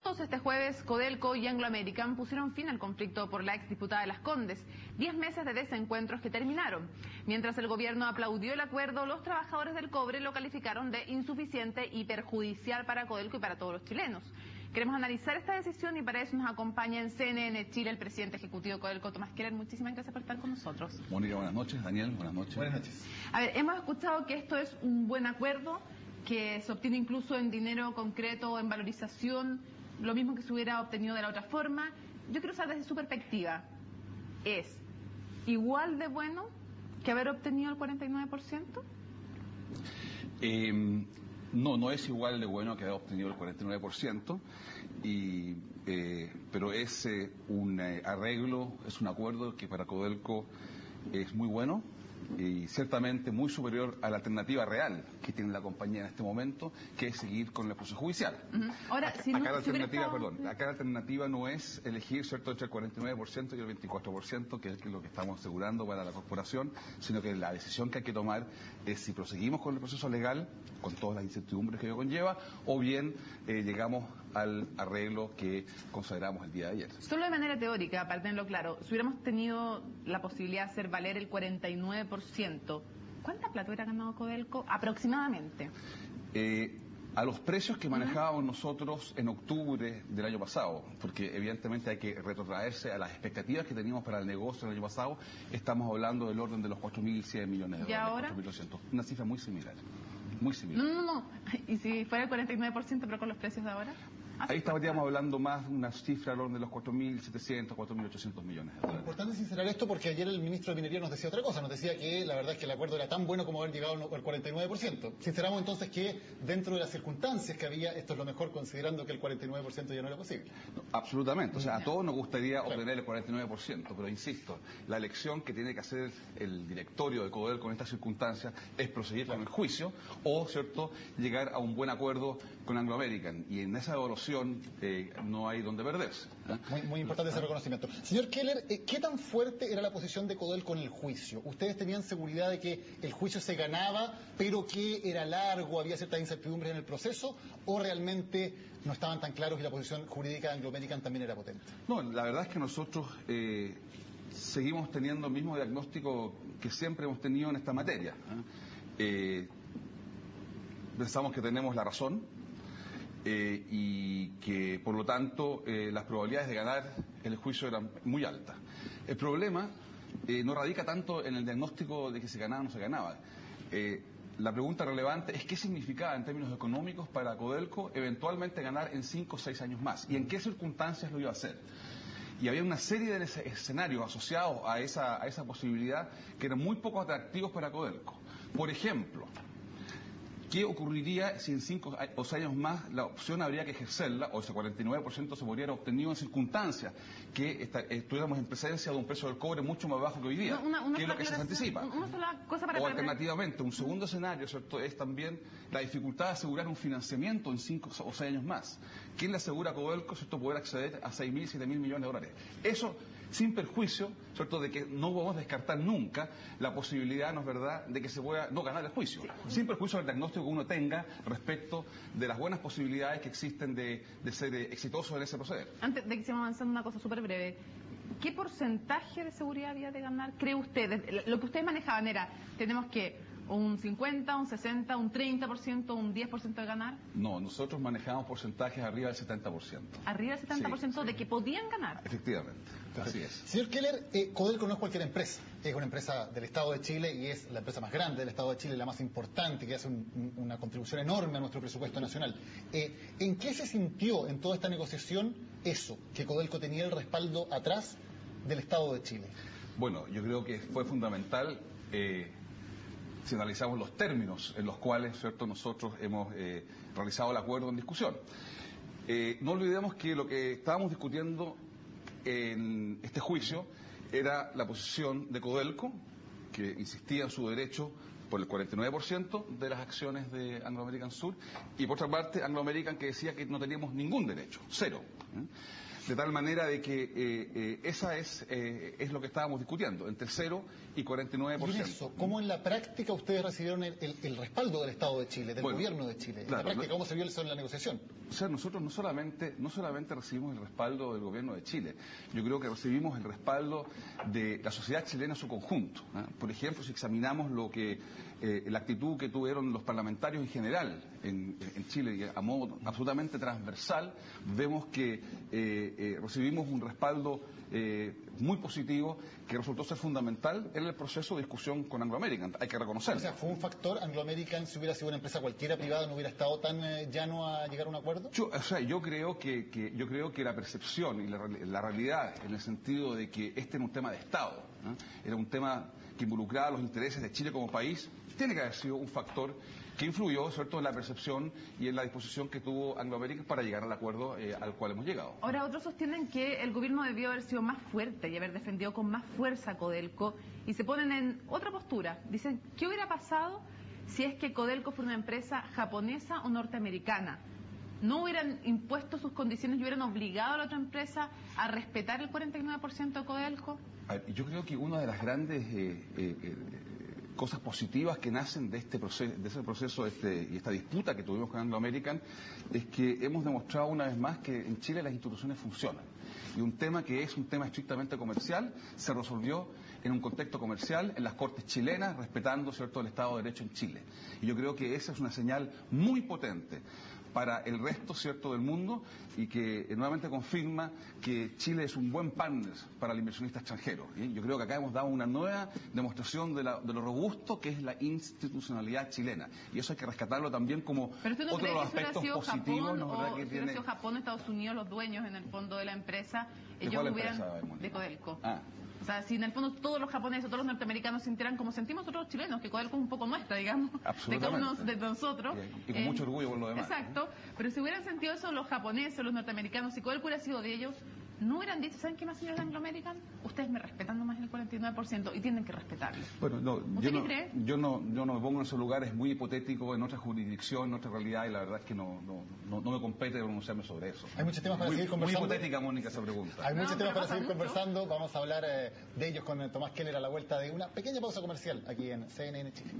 Este jueves, Codelco y Anglo American pusieron fin al conflicto por la exdiputada de Las Condes. 10 meses de desencuentros que terminaron. Mientras el gobierno aplaudió el acuerdo, los trabajadores del cobre lo calificaron de insuficiente y perjudicial para Codelco y para todos los chilenos. Queremos analizar esta decisión y para eso nos acompaña en CNN Chile el presidente ejecutivo de Codelco, Tomás Keller. Muchísimas gracias por estar con nosotros. Mónica, buenas noches. Daniel, buenas noches. Buenas noches. A ver, hemos escuchado que esto es un buen acuerdo, que se obtiene incluso en dinero concreto, en valorización, lo mismo que se hubiera obtenido de la otra forma. Yo quiero saber desde su perspectiva, ¿es igual de bueno que haber obtenido el 49%? No es igual de bueno que haber obtenido el 49%, pero es un arreglo, es un acuerdo que para Codelco es muy bueno y ciertamente muy superior a la alternativa real que tiene la compañía en este momento, que es seguir con el proceso judicial. Ahora, acá la alternativa no es elegir, ¿cierto?, entre el 49% y el 24%, que es lo que estamos asegurando para la corporación, sino que la decisión que hay que tomar es si proseguimos con el proceso legal, con todas las incertidumbres que ello conlleva, o bien llegamos al arreglo que consideramos el día de ayer. Solo de manera teórica, para tenerlo claro, si hubiéramos tenido la posibilidad de hacer valer el 49%, ¿cuánta plata hubiera ganado Codelco aproximadamente? A los precios que manejábamos nosotros en octubre del año pasado, porque evidentemente hay que retrotraerse a las expectativas que teníamos para el negocio el año pasado, estamos hablando del orden de los 4.100 millones de dólares. ¿Y ahora? 4.200. Una cifra muy similar. Muy similar. No. ¿Y si fuera el 49% pero con los precios de ahora? Ahí estaríamos hablando más de una cifra al orden de los 4.700, 4.800 millones de dólares. Importante sincerar esto porque ayer el ministro de Minería nos decía otra cosa, nos decía que la verdad es que el acuerdo era tan bueno como haber llegado al 49%. Sinceramos entonces que dentro de las circunstancias que había, esto es lo mejor considerando que el 49% ya no era posible. No, absolutamente, o sea, a todos nos gustaría obtener el 49%, pero insisto, la elección que tiene que hacer el directorio de Codelco en estas circunstancias es proseguir con el juicio o, ¿cierto?, llegar a un buen acuerdo con Anglo American, y en esa evaluación no hay donde perderse. Muy importante ese reconocimiento. Señor Keller, ¿qué tan fuerte era la posición de Codelco en el juicio? ¿Ustedes tenían seguridad de que el juicio se ganaba, pero que era largo, había ciertas incertidumbres en el proceso, o realmente no estaban tan claros y la posición jurídica de Anglo American también era potente? No, la verdad es que nosotros seguimos teniendo el mismo diagnóstico que siempre hemos tenido en esta materia. Pensamos que tenemos la razón, y que por lo tanto las probabilidades de ganar el juicio eran muy altas. El problema no radica tanto en el diagnóstico de que se ganaba o no se ganaba. La pregunta relevante es qué significaba en términos económicos para Codelco eventualmente ganar en 5 o 6 años más y en qué circunstancias lo iba a hacer. Y había una serie de escenarios asociados a esa posibilidad que eran muy poco atractivos para Codelco. Por ejemplo, ¿qué ocurriría si en 5 o 6 años más la opción habría que ejercerla, o ese 49% se podría haber obtenido en circunstancias que estuviéramos en presencia de un precio del cobre mucho más bajo que hoy día, que es lo que se anticipa? Una sola cosa para o alternativamente, un segundo escenario, ¿cierto?, es también la dificultad de asegurar un financiamiento en 5 o 6 años más. ¿Quién le asegura a Codelco, ¿cierto?, poder acceder a 6.000, 7.000 millones de dólares? Eso sin perjuicio, ¿cierto?, de que no podemos descartar nunca la posibilidad, ¿no es verdad?, de que se pueda no ganar el juicio, sin perjuicio del diagnóstico que uno tenga respecto de las buenas posibilidades que existen de ser exitoso en ese proceder. Antes de que sigamos avanzando, una cosa súper breve. ¿Qué porcentaje de seguridad había de ganar, cree usted? Lo que ustedes manejaban era, tenemos que un 50, un 60, un 30%, un 10% de ganar. No, nosotros manejamos porcentajes arriba del 70%. Arriba del 70% sí, de que podían ganar. Efectivamente, así es. Señor Keller, Codelco no es cualquier empresa, es una empresa del Estado de Chile y es la empresa más grande del Estado de Chile, la más importante, que hace una contribución enorme a nuestro presupuesto nacional. ¿En qué se sintió en toda esta negociación eso, que Codelco tenía el respaldo atrás del Estado de Chile? Bueno, yo creo que fue fundamental si analizamos los términos en los cuales, ¿cierto?, nosotros hemos realizado el acuerdo en discusión. No olvidemos que lo que estábamos discutiendo en este juicio era la posición de Codelco, que insistía en su derecho por el 49% de las acciones de Anglo American Sur, y por otra parte Anglo American, que decía que no teníamos ningún derecho, cero. De tal manera de que esa es lo que estábamos discutiendo, entre 0 y 49%. Y en eso, ¿cómo en la práctica ustedes recibieron el respaldo del Estado de Chile, del gobierno de Chile? En la práctica, ¿cómo se vio eso en la negociación? O sea, nosotros no solamente recibimos el respaldo del gobierno de Chile, yo creo que recibimos el respaldo de la sociedad chilena en su conjunto. Por ejemplo, si examinamos la actitud que tuvieron los parlamentarios en general en Chile, y a modo absolutamente transversal, vemos que recibimos un respaldo muy positivo que resultó ser fundamental en el proceso de discusión con Anglo American, hay que reconocerlo. O sea, ¿fue un factor? ¿Anglo American, si hubiera sido una empresa cualquiera privada, no hubiera estado tan llano a llegar a un acuerdo? Yo creo que la percepción y la realidad, en el sentido de que este era un tema de Estado, era un tema que involucraba los intereses de Chile como país, tiene que haber sido un factor que influyó, ¿cierto?, en la percepción y en la disposición que tuvo Anglo American para llegar al acuerdo al cual hemos llegado. Ahora, otros sostienen que el gobierno debió haber sido más fuerte y haber defendido con más fuerza a Codelco, y se ponen en otra postura. Dicen, ¿qué hubiera pasado si es que Codelco fuera una empresa japonesa o norteamericana? ¿No hubieran impuesto sus condiciones y hubieran obligado a la otra empresa a respetar el 49% de Codelco? Yo creo que una de las grandes cosas positivas que nacen de ese proceso y esta disputa que tuvimos con Anglo American es que hemos demostrado una vez más que en Chile las instituciones funcionan. Y un tema que es un tema estrictamente comercial se resolvió en un contexto comercial en las Cortes chilenas, respetando, ¿cierto?, el Estado de Derecho en Chile. Y yo creo que esa es una señal muy potente para el resto, ¿cierto?, del mundo, y que nuevamente confirma que Chile es un buen partner para el inversionista extranjero. ¿Sí? Yo creo que acá hemos dado una nueva demostración de lo robusto que es la institucionalidad chilena. Y eso hay que rescatarlo también como otro de los aspectos positivos. ¿No? ¿O si hubiera sido Japón, Estados Unidos, los dueños en el fondo de la empresa, ellos hubieran... de Codelco. O sea, si en el fondo todos los japoneses, todos los norteamericanos sintieran como sentimos nosotros los chilenos, que Codelco es un poco nuestra, digamos, de cada uno de nosotros. Y con mucho orgullo por lo demás. Exacto, pero si hubieran sentido eso los japoneses, los norteamericanos, si Codelco hubiera sido de ellos, no hubieran dicho, ¿saben qué más, señores de Anglo American? Ustedes me respetan nomás el 49% y tienen que respetarlo. Bueno, yo no me pongo en esos lugares, muy hipotético, en otra jurisdicción, en otra realidad, y la verdad es que no me compete pronunciarme sobre eso. Hay muchos temas para seguir conversando. Muy hipotética, Mónica, esa pregunta. Hay muchos temas para seguir conversando. Vamos a hablar de ellos con Tomás Keller a la vuelta de una pequeña pausa comercial aquí en CNN Chile.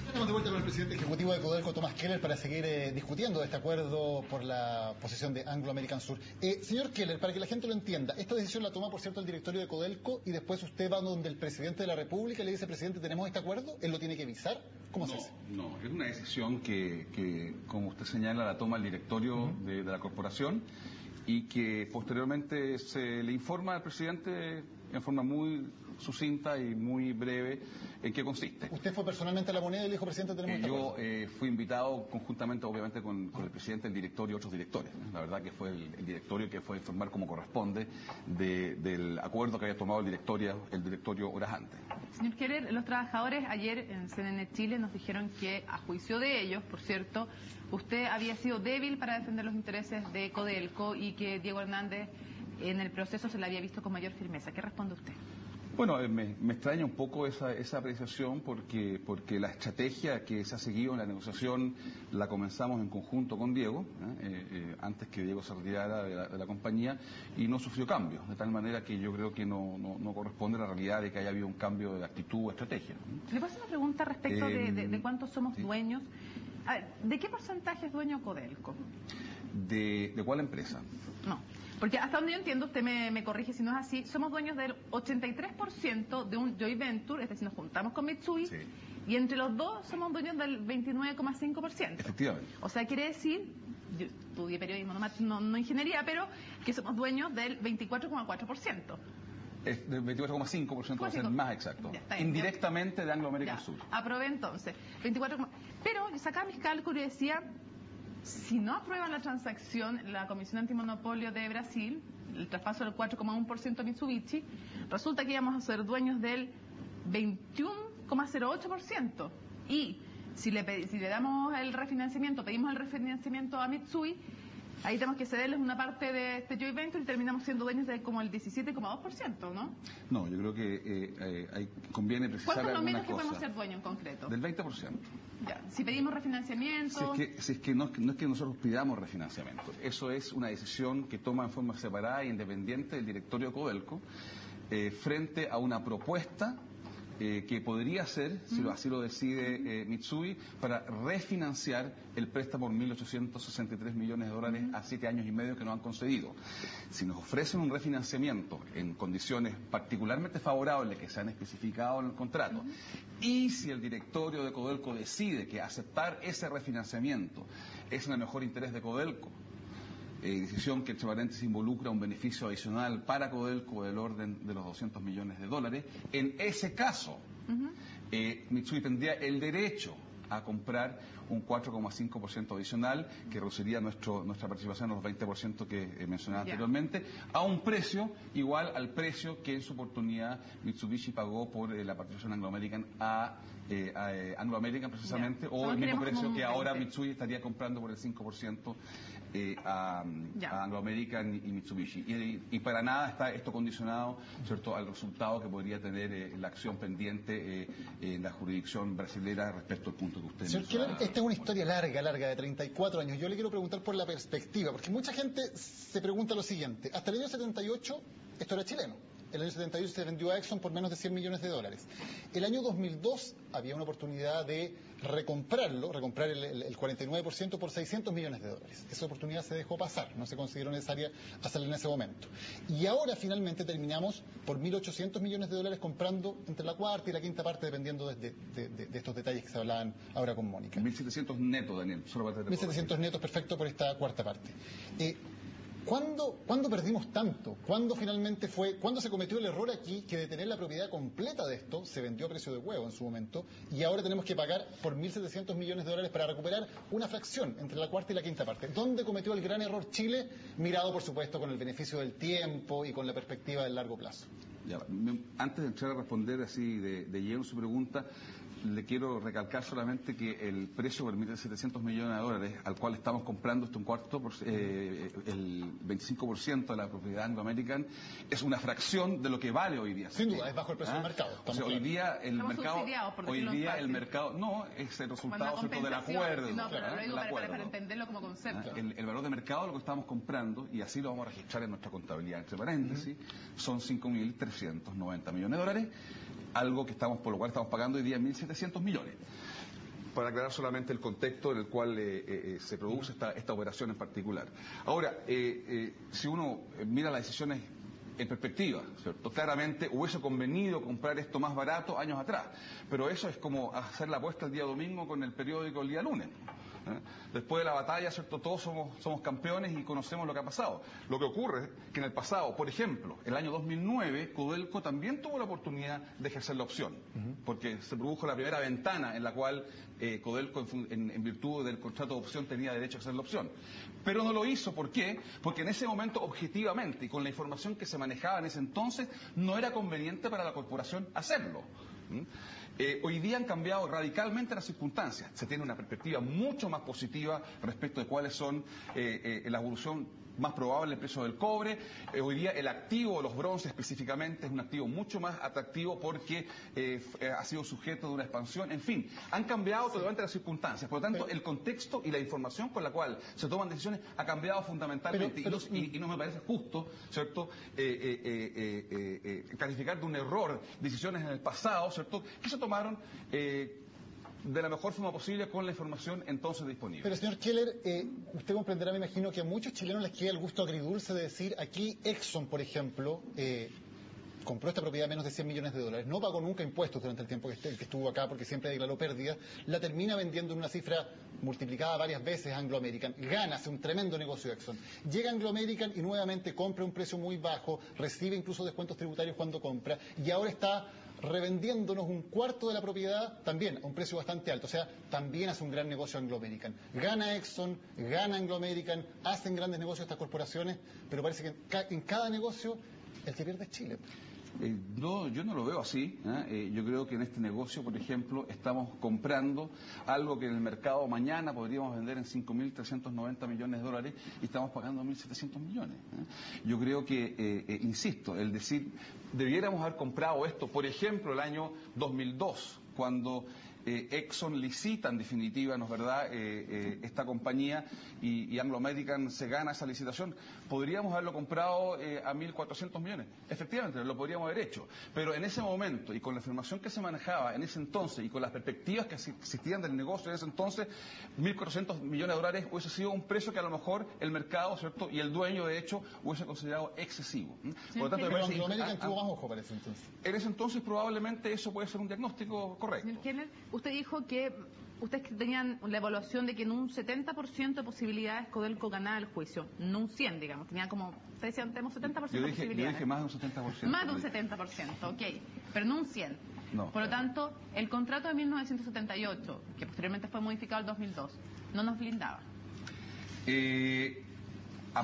Estamos de vuelta con el presidente ejecutivo de Codelco, Tomás Keller, para seguir discutiendo este acuerdo por la posición de Anglo American Sur. Señor Keller, para que la gente lo entienda, esta decisión la toma, por cierto, el directorio de Codelco y después usted va donde el presidente de la República y le dice, presidente, ¿tenemos este acuerdo? ¿Él lo tiene que avisar? ¿Cómo se hace? No, es una decisión que, como usted señala, la toma el directorio de la corporación y que posteriormente se le informa al presidente en forma muy sucinta y muy breve en qué consiste. ¿Usted fue personalmente a La Moneda y le dijo, presidente, tenemos este acuerdo? Yo fui invitado conjuntamente, obviamente, con el presidente, el directorio y otros directores. La verdad que fue el directorio que fue a informar como corresponde del acuerdo que había tomado el directorio horas antes. Señor Keller, los trabajadores ayer en CNN Chile nos dijeron que, a juicio de ellos, por cierto, usted había sido débil para defender los intereses de Codelco y que Diego Hernández en el proceso se le había visto con mayor firmeza. ¿Qué responde usted? Bueno, me extraña un poco esa apreciación porque la estrategia que se ha seguido en la negociación la comenzamos en conjunto con Diego, antes que Diego se retirara de la compañía, y no sufrió cambios, de tal manera que yo creo que no corresponde a la realidad de que haya habido un cambio de actitud o estrategia. Le paso una pregunta respecto de cuántos somos dueños. A ver, ¿de qué porcentaje es dueño Codelco? ¿De cuál empresa? No. Porque hasta donde yo entiendo, usted me corrige si no es así, somos dueños del 83% de un joint venture, es decir, nos juntamos con Mitsui, sí, y entre los dos somos dueños del 29,5%. Efectivamente. O sea, quiere decir, yo estudié periodismo, no ingeniería, pero que somos dueños del 24,4%. Es del 24,5%, para ser más exacto. Indirectamente de Anglo American Sur. Aprobé entonces. 24, pero yo sacaba mis cálculos y decía, si no aprueban la transacción, la Comisión Antimonopolio de Brasil, el traspaso del 4,1% a Mitsubishi, resulta que íbamos a ser dueños del 21,08%. Y si le damos el refinanciamiento, pedimos el refinanciamiento a Mitsui, ahí tenemos que cederles una parte de este joint venture y terminamos siendo dueños de como el 17,2%, ¿no? No, yo creo que conviene precisar algunas cosas. ¿Cuánto es lo menos que cosas. podemos ser dueños en concreto? 20%. Del 20%. Ya. Si pedimos refinanciamiento... Si es que no es que nosotros pidamos refinanciamiento. Eso es una decisión que toma en forma separada e independiente el directorio de Codelco frente a una propuesta que podría ser, si así lo decide Mitsui, para refinanciar el préstamo por 1.863 millones de dólares a 7 años y medio que nos han concedido. Si nos ofrecen un refinanciamiento en condiciones particularmente favorables que se han especificado en el contrato, y si el directorio de Codelco decide que aceptar ese refinanciamiento es en el mejor interés de Codelco, decisión que entre paréntesis involucra un beneficio adicional para Codelco del orden de los 200 millones de dólares. En ese caso, Mitsui tendría el derecho a comprar un 4,5% adicional, que reduciría nuestra participación a los 20% que mencionaba anteriormente, a un precio igual al precio que en su oportunidad Mitsubishi pagó por la participación Anglo American a Anglo American precisamente, o el mismo precio que ahora Mitsui estaría comprando por el 5% a Anglo American y Mitsubishi. Y para nada está esto condicionado, ¿cierto?, al resultado que podría tener la acción pendiente en la jurisdicción brasilera respecto al punto que usted mencionó. Esta es una historia larga, de 34 años. Yo le quiero preguntar por la perspectiva, porque mucha gente se pregunta lo siguiente. Hasta el año 78 esto era chileno. El año 78 se vendió a Exxon por menos de 100 millones de dólares. El año 2002 había una oportunidad de recomprar el 49% por 600 millones de dólares. Esa oportunidad se dejó pasar, no se consideró necesaria hacerla en ese momento. Y ahora finalmente terminamos por 1.800 millones de dólares comprando entre la cuarta y la quinta parte, dependiendo de estos detalles que se hablaban ahora con Mónica. 1.700 netos, Daniel. 1.700 netos, perfecto, por esta cuarta parte. ¿Cuándo perdimos tanto? ¿Cuándo se cometió el error aquí que de tener la propiedad completa de esto se vendió a precio de huevo en su momento y ahora tenemos que pagar por 1.700 millones de dólares para recuperar una fracción entre la cuarta y la quinta parte? ¿Dónde cometió el gran error Chile? Mirado, por supuesto, con el beneficio del tiempo y con la perspectiva del largo plazo. Ya, antes de entrar a responder así de lleno su pregunta, le quiero recalcar solamente que el precio por 1.700 millones de dólares al cual estamos comprando el 25% de la propiedad Anglo American es una fracción de lo que vale hoy día. Sin duda, es bajo el precio del mercado. O sea, hoy día el mercado no es el resultado del acuerdo. No, pero lo digo para entenderlo como concepto. El valor de mercado, lo que estamos comprando, y así lo vamos a registrar en nuestra contabilidad, entre paréntesis, son 5.390 millones de dólares, algo que por lo cual estamos pagando hoy día 1.700 millones. Para aclarar solamente el contexto en el cual se produce esta operación en particular. Ahora, si uno mira las decisiones en perspectiva, ¿cierto? Claramente hubiese convenido comprar esto más barato años atrás, pero eso es como hacer la apuesta el día domingo con el periódico el día lunes. Después de la batalla, ¿cierto?, todos somos campeones y conocemos lo que ha pasado. Lo que ocurre es que en el pasado, por ejemplo, el año 2009, Codelco también tuvo la oportunidad de ejercer la opción, porque se produjo la primera ventana en la cual Codelco, en virtud del contrato de opción, tenía derecho a ejercer la opción. Pero no lo hizo, ¿por qué? Porque en ese momento, objetivamente, y con la información que se manejaba en ese entonces, no era conveniente para la corporación hacerlo. Hoy día han cambiado radicalmente las circunstancias. Se tiene una perspectiva mucho más positiva respecto de cuáles son la evolución más probable del precio del cobre. Hoy día el activo, los bronces específicamente, es un activo mucho más atractivo porque ha sido sujeto de una expansión. En fin, han cambiado totalmente las circunstancias. Por lo tanto, el contexto y la información con la cual se toman decisiones ha cambiado fundamentalmente. Y no me parece justo, ¿cierto?, calificar de un error decisiones en el pasado, ¿cierto?, que se tomaron de la mejor forma posible con la información entonces disponible. Pero, señor Keller, usted comprenderá, me imagino, que a muchos chilenos les queda el gusto agridulce de decir, aquí Exxon, por ejemplo, compró esta propiedad a menos de 100 millones de dólares, no pagó nunca impuestos durante el tiempo que estuvo acá porque siempre declaró pérdidas, la termina vendiendo en una cifra multiplicada varias veces a Anglo American, gana, hace un tremendo negocio Exxon. Llega Anglo American y nuevamente compra a un precio muy bajo, recibe incluso descuentos tributarios cuando compra, y ahora está revendiéndonos un cuarto de la propiedad también a un precio bastante alto. O sea, también hace un gran negocio Anglo American. Gana Exxon, gana Anglo American, hacen grandes negocios estas corporaciones, pero parece que en cada negocio el que pierde es Chile. No, yo no lo veo así. Yo creo que en este negocio, por ejemplo, estamos comprando algo que en el mercado mañana podríamos vender en 5.390 millones de dólares y estamos pagando 1.700 millones. Yo creo que, insisto, el decir, debiéramos haber comprado esto, por ejemplo, el año 2002, cuando Exxon licita en definitiva, ¿no es verdad?, esta compañía y Anglo American se gana esa licitación. Podríamos haberlo comprado a 1.400 millones. Efectivamente, lo podríamos haber hecho. Pero en ese momento y con la información que se manejaba en ese entonces y con las perspectivas que existían del negocio en ese entonces, 1.400 millones de dólares hubiese sido un precio que a lo mejor el mercado, ¿cierto?, y el dueño de hecho hubiese considerado excesivo. Sí, por lo tanto, pero Anglo American tuvo más ojo para ese entonces. En ese entonces probablemente eso puede ser un diagnóstico correcto. Señor Keller, usted dijo que ustedes tenían la evaluación de que en un 70% de posibilidades Codelco ganaba el juicio, no un 100, digamos, tenía como, ustedes decían, tenemos 70% de posibilidades. Yo dije más de un 70%. Más de un 70%, ok, pero no un 100. No. Por lo tanto, el contrato de 1978, que posteriormente fue modificado en 2002, no nos blindaba. A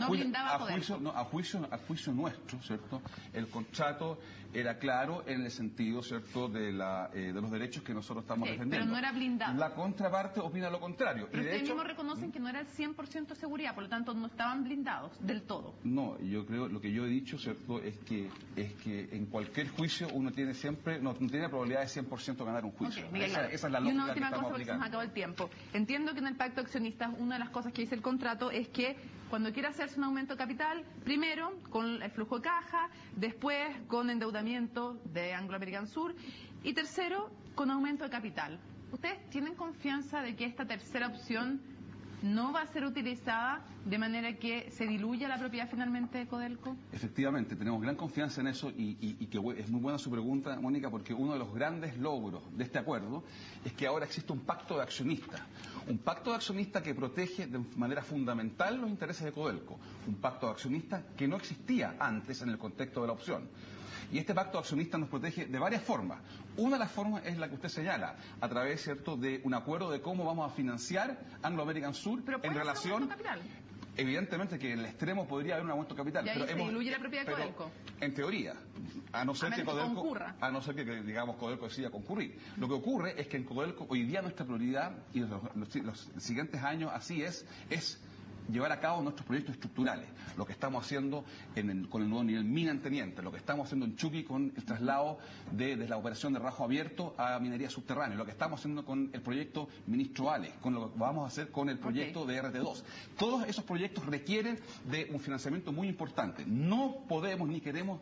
juicio nuestro, ¿cierto? El contrato era claro en el sentido, ¿cierto?, de los derechos que nosotros estamos defendiendo. Pero no era blindado. La contraparte opina lo contrario. Pero y de ustedes hecho, mismos reconocen que no era el 100% de seguridad, por lo tanto no estaban blindados del todo. No, yo creo, lo que yo he dicho, ¿cierto?, es que en cualquier juicio uno tiene siempre, no tiene probabilidad de 100% ganar un juicio. Okay, esa es la lógica que estamos aplicando. Y una última cosa, porque se nos acabó el tiempo. Entiendo que en el pacto de accionistas una de las cosas que dice el contrato es que cuando quiera hacerse un aumento de capital, primero con el flujo de caja, después con endeudamiento de Anglo American Sur y tercero con aumento de capital. ¿Ustedes tienen confianza de que esta tercera opción no va a ser utilizada de manera que se diluya la propiedad finalmente de Codelco? Efectivamente, tenemos gran confianza en eso y que es muy buena su pregunta, Mónica, porque uno de los grandes logros de este acuerdo es que ahora existe un pacto de accionistas. Un pacto de accionistas que protege de manera fundamental los intereses de Codelco. Un pacto de accionistas que no existía antes en el contexto de la opción. Y este pacto de accionistas nos protege de varias formas. Una de las formas es la que usted señala, a través, ¿cierto?, de un acuerdo de cómo vamos a financiar Anglo American Sur en relación... Evidentemente que en el extremo podría haber un aumento de capital. Y ahí se diluye la propiedad de Codelco. En teoría, a no ser que Codelco decida concurrir. Lo que ocurre es que en Codelco hoy día nuestra prioridad, y los siguientes años así es llevar a cabo nuestros proyectos estructurales. Lo que estamos haciendo con el nuevo nivel mina en Teniente, lo que estamos haciendo en Chuqui con el traslado desde la operación de rajo abierto a minería subterránea, lo que estamos haciendo con el proyecto Ministro Ale, con lo que vamos a hacer con el proyecto de RT2. Todos esos proyectos requieren de un financiamiento muy importante. No podemos ni queremos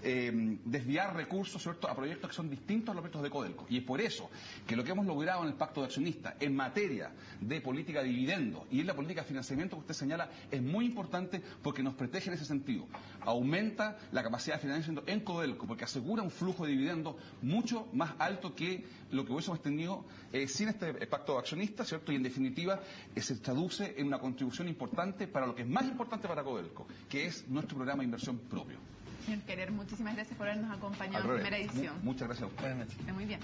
desviar recursos, ¿cierto?, a proyectos que son distintos a los proyectos de Codelco. Y es por eso que lo que hemos logrado en el pacto de accionistas en materia de política de dividendos y en la política de financiamiento que usted señala es muy importante porque nos protege en ese sentido. Aumenta la capacidad de financiamiento en Codelco porque asegura un flujo de dividendos mucho más alto que lo que hubiésemos tenido sin este pacto de accionistas, ¿cierto? Y en definitiva se traduce en una contribución importante para lo que es más importante para Codelco, que es nuestro programa de inversión propio. Señor Keller, muchísimas gracias por habernos acompañado en primera edición. Muchas gracias a usted. Muy bien.